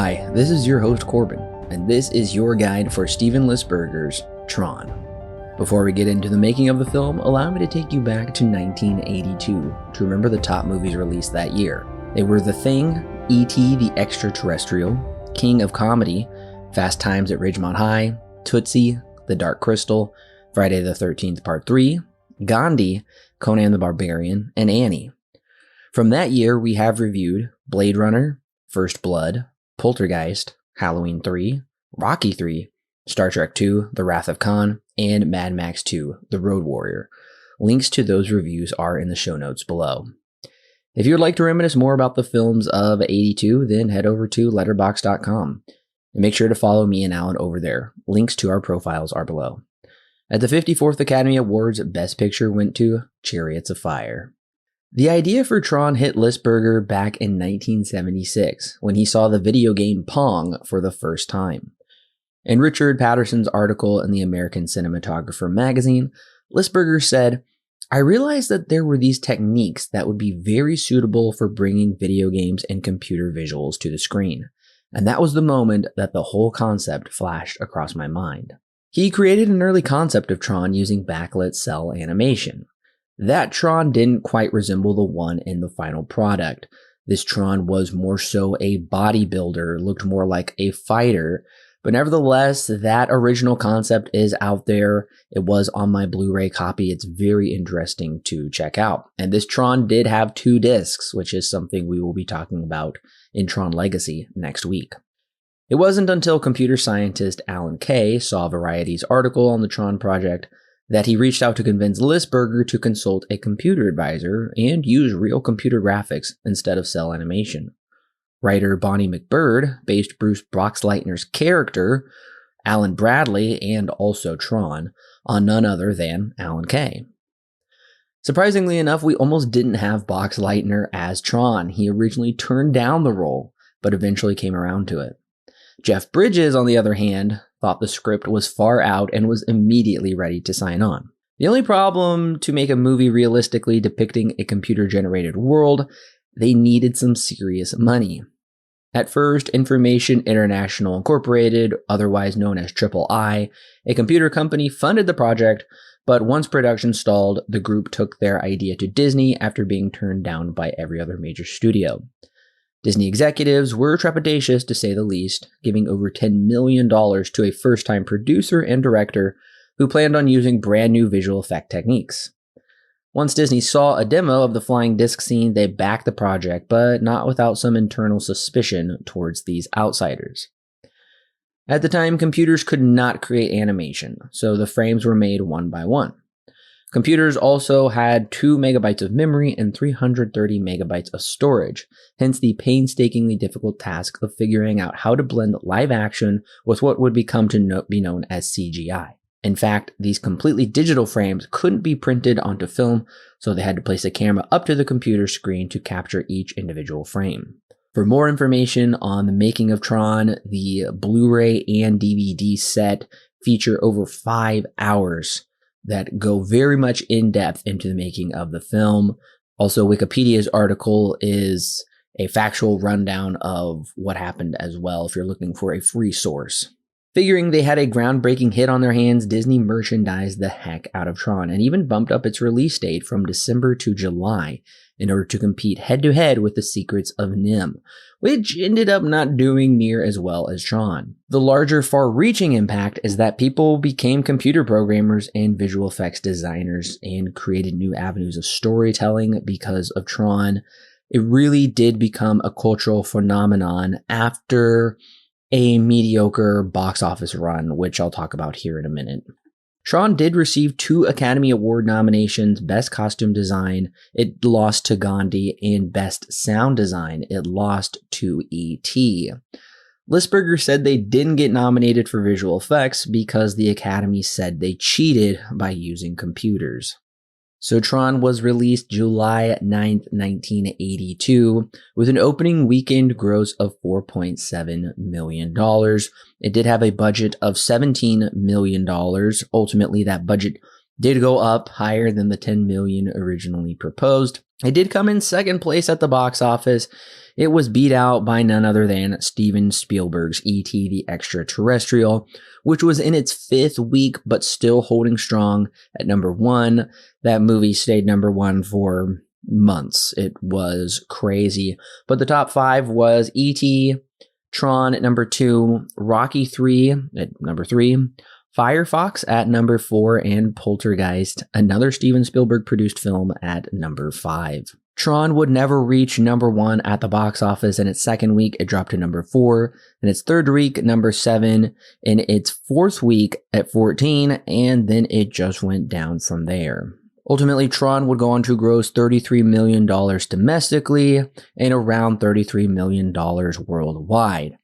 Hi, this is your host Corbin, and this is your guide for Steven Lisberger's Tron. Before we get into the making of the film, allow me to take you back to 1982 to remember the top movies released that year. They were The Thing, E.T. the Extraterrestrial, King of Comedy, Fast Times at Ridgemont High, Tootsie, The Dark Crystal, Friday the 13th Part 3, Gandhi, Conan the Barbarian, and Annie. From that year, we have reviewed Blade Runner, First Blood, Poltergeist, Halloween 3, Rocky 3, Star Trek 2, The Wrath of Khan, and Mad Max 2, The Road Warrior. Links to those reviews are in the show notes below. If you would like to reminisce more about the films of 82, then head over to letterboxd.com. And make sure to follow me and Alan over there. Links to our profiles are below. At the 54th Academy Awards, Best Picture went to Chariots of Fire. The idea for Tron hit Lisberger back in 1976 when he saw the video game Pong for the first time. In Richard Patterson's article in the American Cinematographer magazine, Lisberger said, "I realized that there were these techniques that would be very suitable for bringing video games and computer visuals to the screen. And that was the moment that the whole concept flashed across my mind." He created an early concept of Tron using backlit cell animation. That Tron didn't quite resemble the one in the final product. This Tron was more so a bodybuilder, looked more like a fighter, but nevertheless, that original concept is out there. It was on my Blu-ray copy. It's very interesting to check out. And this Tron did have 2 discs, which is something we will be talking about in Tron Legacy next week. It wasn't until computer scientist Alan Kay saw Variety's article on the Tron project that he reached out to convince Lisberger to consult a computer advisor and use real computer graphics instead of cell animation. Writer Bonnie McBird based Bruce Boxleitner's character, Alan Bradley, and also Tron, on none other than Alan Kay. Surprisingly enough, we almost didn't have Boxleitner as Tron. He originally turned down the role, but eventually came around to it. Jeff Bridges, on the other hand, thought the script was far out and was immediately ready to sign on. The only problem to make a movie realistically depicting a computer-generated world, they needed some serious money. At first, Information International Incorporated, otherwise known as III, a computer company, funded the project, but once production stalled, the group took their idea to Disney after being turned down by every other major studio. Disney executives were trepidatious, to say the least, giving over $10 million to a first-time producer and director who planned on using brand new visual effect techniques. Once Disney saw a demo of the flying disc scene, they backed the project, but not without some internal suspicion towards these outsiders. At the time, computers could not create animation, so the frames were made one by one. Computers also had 2 megabytes of memory and 330 megabytes of storage, hence the painstakingly difficult task of figuring out how to blend live action with what would become to be known as CGI. In fact, these completely digital frames couldn't be printed onto film, so they had to place a camera up to the computer screen to capture each individual frame. For more information on the making of Tron, the Blu-ray and DVD set feature over 5 hours that go very much in depth into the making of the film. Also, Wikipedia's article is a factual rundown of what happened as well if you're looking for a free source. Figuring they had a groundbreaking hit on their hands, Disney merchandised the heck out of Tron and even bumped up its release date from December to July in order to compete head-to-head with The Secrets of NIMH, which ended up not doing near as well as Tron. The larger, far-reaching impact is that people became computer programmers and visual effects designers and created new avenues of storytelling because of Tron. It really did become a cultural phenomenon after a mediocre box office run, which I'll talk about here in a minute. Tron did receive 2 Academy Award nominations, Best Costume Design, it lost to Gandhi, and Best Sound Design, it lost to E.T. Lisberger said they didn't get nominated for visual effects because the Academy said they cheated by using computers. So Tron was released July 9th, 1982, with an opening weekend gross of $4.7 million. It did have a budget of $17 million. Ultimately, that budget did go up higher than the 10 million originally proposed. It did come in second place at the box office. It was beat out by none other than Steven Spielberg's E.T. the Extraterrestrial, which was in its fifth week but still holding strong at number one. That movie stayed number one for months. It was crazy. But the top five was E.T., Tron at number 2, Rocky 3 at number 3, Firefox at number 4, and Poltergeist, another Steven Spielberg produced film, at number 5. Tron would never reach number 1 at the box office. In its second week, it dropped to number 4. In its third week, number 7. In its fourth week, at 14. And then it just went down from there. Ultimately, Tron would go on to gross $33 million domestically and around $33 million worldwide.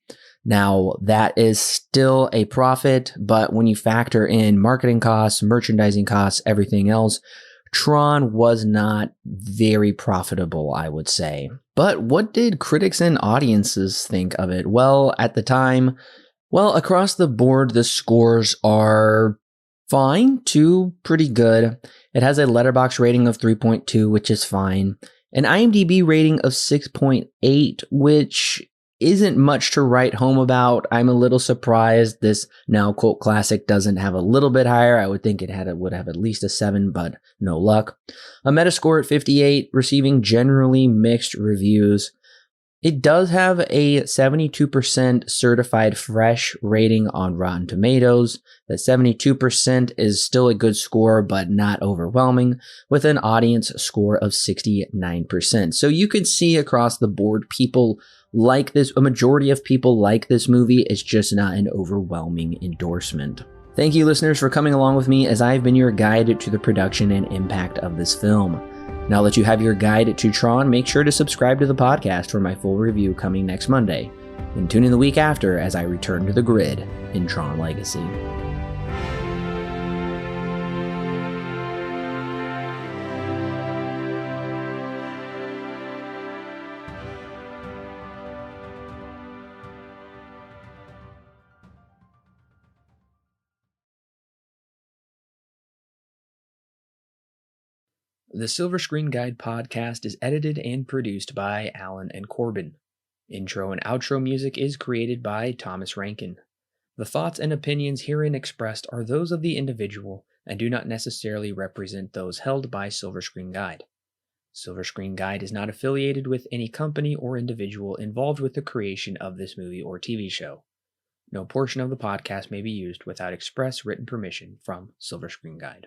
Now, that is still a profit, but when you factor in marketing costs, merchandising costs, everything else, Tron was not very profitable, I would say. But what did critics and audiences think of it? Well, at the time, across the board, the scores are fine to pretty good. It has a Letterboxd rating of 3.2, which is fine. An IMDb rating of 6.8, which isn't much to write home about. I'm a little surprised this now cult classic doesn't have a little bit higher. I would think it would have at least a 7, but no luck. A Metascore at 58, receiving generally mixed reviews. It does have a 72% certified fresh rating on Rotten Tomatoes. That 72% is still a good score, but not overwhelming, with an audience score of 69%. So you can see across the board, people like this. A majority of people like this movie. It's just not an overwhelming endorsement. Thank you, listeners, for coming along with me as I've been your guide to the production and impact of this film. Now that you have your guide to Tron, make sure to subscribe to the podcast for my full review coming next Monday. And tune in the week after as I return to the grid in Tron Legacy. The Silver Screen Guide podcast is edited and produced by Alan and Corbin. Intro and outro music is created by Thomas Rankin. The thoughts and opinions herein expressed are those of the individual and do not necessarily represent those held by Silver Screen Guide. Silver Screen Guide is not affiliated with any company or individual involved with the creation of this movie or TV show. No portion of the podcast may be used without express written permission from Silver Screen Guide.